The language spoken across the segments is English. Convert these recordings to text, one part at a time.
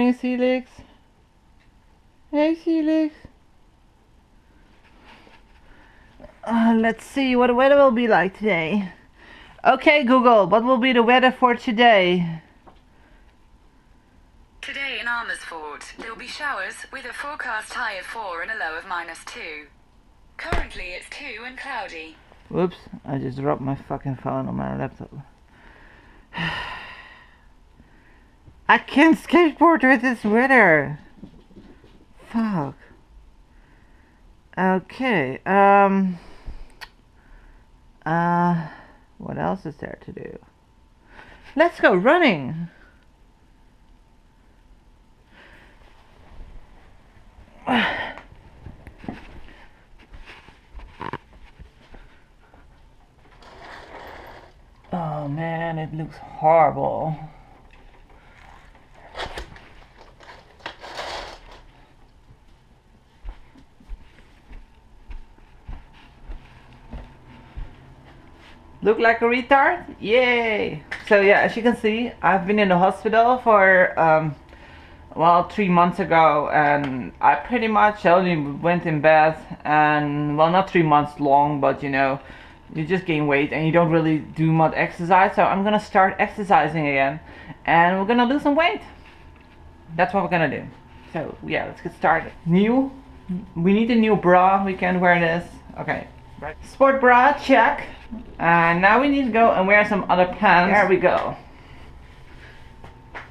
morning, Felix. Hey, Felix. Let's see what the weather will be like today. Okay, Google, what will be the weather for today? Today in Amersfoort, there will be showers with a forecast high of 4 and a low of -2. Currently it's 2 and cloudy. Whoops, I just dropped my fucking phone on my laptop. I can't skateboard with this weather. Fuck. Okay, what else is there to do? Let's go running. Oh man, it looks horrible. Look like a retard? Yay! So yeah, as you can see, I've been in the hospital for well, 3 months ago, and I pretty much only went in bed, and well, not 3 months long, but you know, you just gain weight and you don't really do much exercise. So I'm gonna start exercising again, and we're gonna lose some weight. That's what we're gonna do. So yeah, let's get started. We need a new bra. We can wear this. Okay, right. Sport bra, check. And now we need to go and wear some other pants. There we go.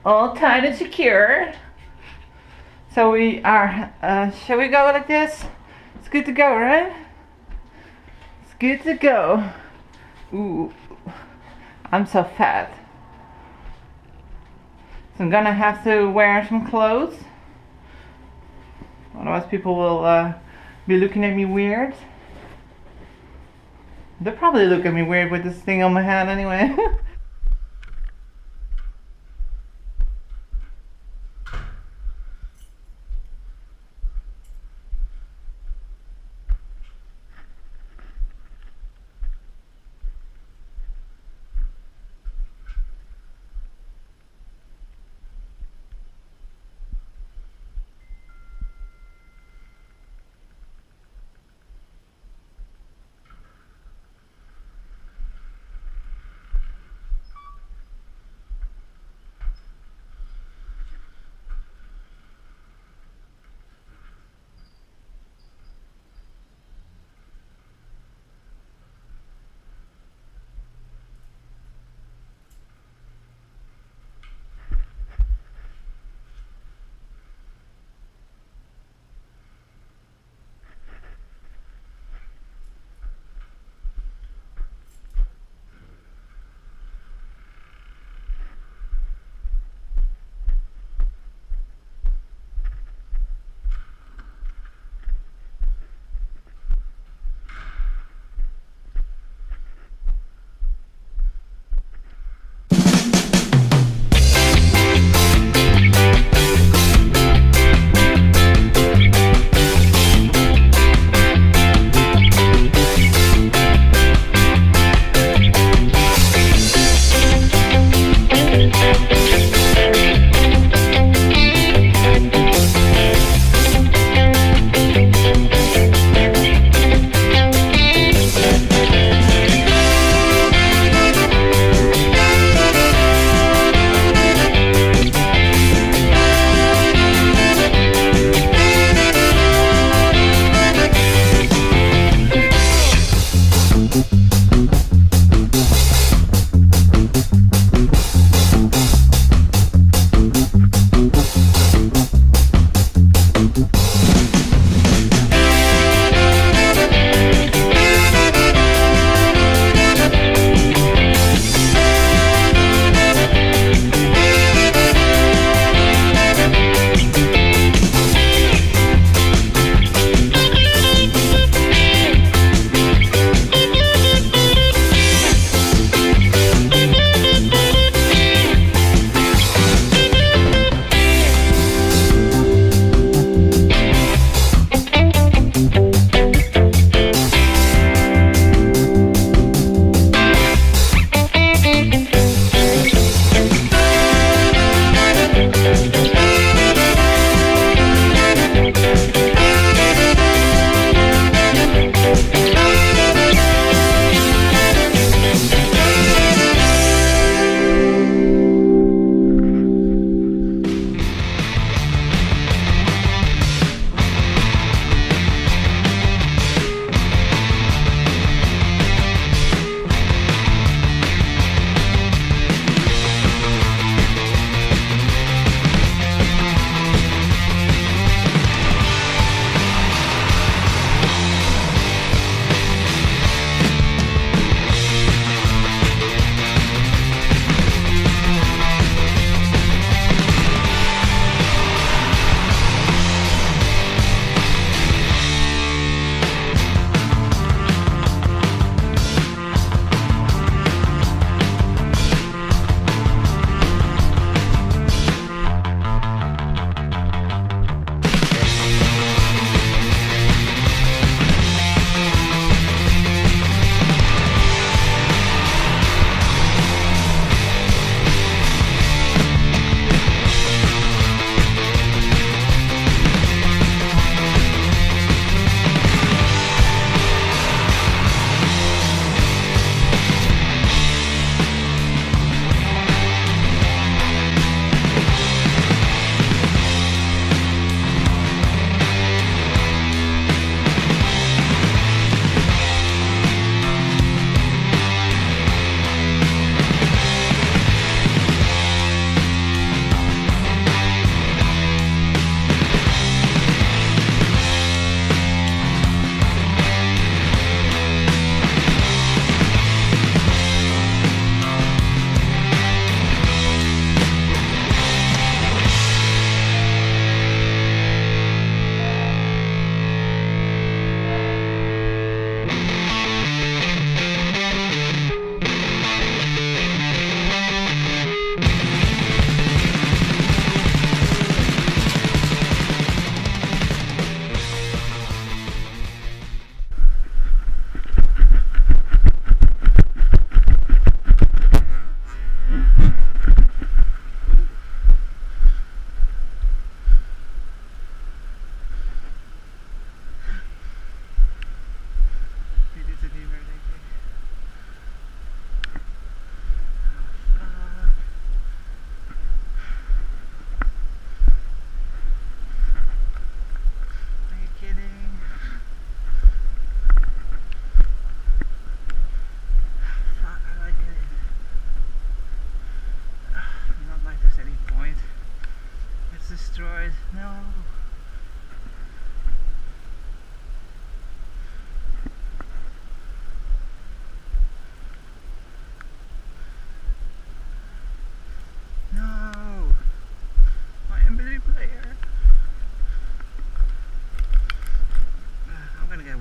All tight and secure. So we are, shall we go like this? It's good to go, right? It's good to go. Ooh, I'm so fat. So I'm gonna have to wear some clothes. Otherwise people will be looking at me weird. They'll probably look at me weird with this thing on my hand anyway.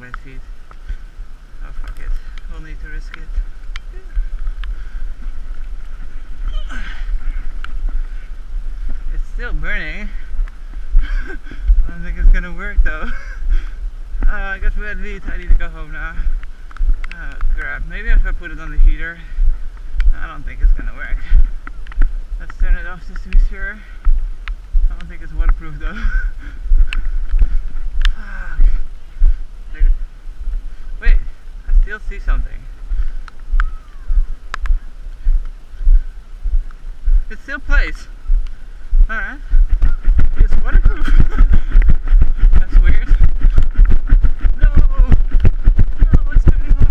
my feet. Oh fuck it, we'll need to risk it. It's still burning. I don't think it's gonna work though. I got wet feet, I need to go home now. Oh crap, maybe if I put it on the heater. I don't think it's gonna work. Let's turn it off just to be sure. I don't think it's waterproof though. Fuck. Wait, I still see something. It still plays. Alright. It's waterproof. That's weird. No! No, it's turning off.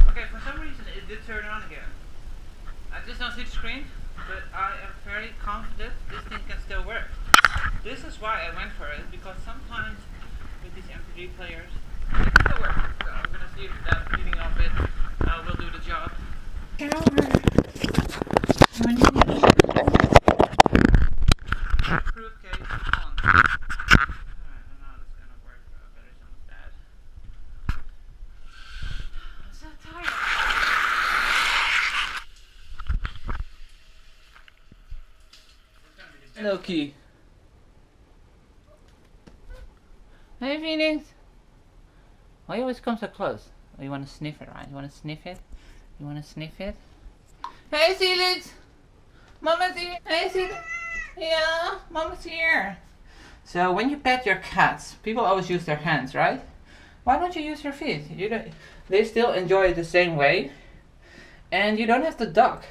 Okay, for some reason it did turn on again. I just don't see the screen, but I am very confident this thing can still work. This is why I went for it, because sometimes with these MP3 players, it can still work. So I'm gonna see if that heating of it will do the job. Proof case on. Alright, now that's gonna work better than that. I'm so tired. Hello, Key. Hey, Phoenix. Why you always come so close? Oh, you want to sniff it, right? You want to sniff it? You want to sniff it? Hey, Felix! Mama's here! Hey, Felix! Yeah, Mama's here! So, when you pet your cats, people always use their hands, right? Why don't you use your feet? They still enjoy it the same way. And you don't have to duck.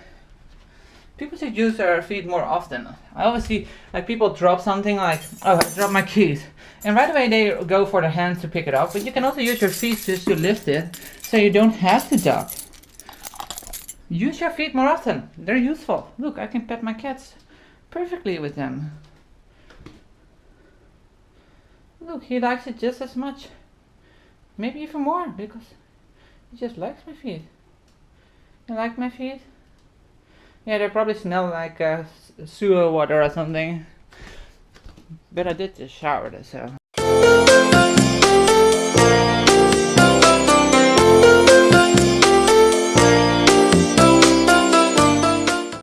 People should use their feet more often. I always see like people drop something like, oh, I dropped my keys. And right away they go for the hands to pick it up. But you can also use your feet just to lift it, so you don't have to duck. Use your feet more often. They're useful. Look, I can pet my cats perfectly with them. Look, he likes it just as much. Maybe even more, because he just likes my feet. You like my feet? Yeah, they probably smell like sewer water or something. But I did just shower, so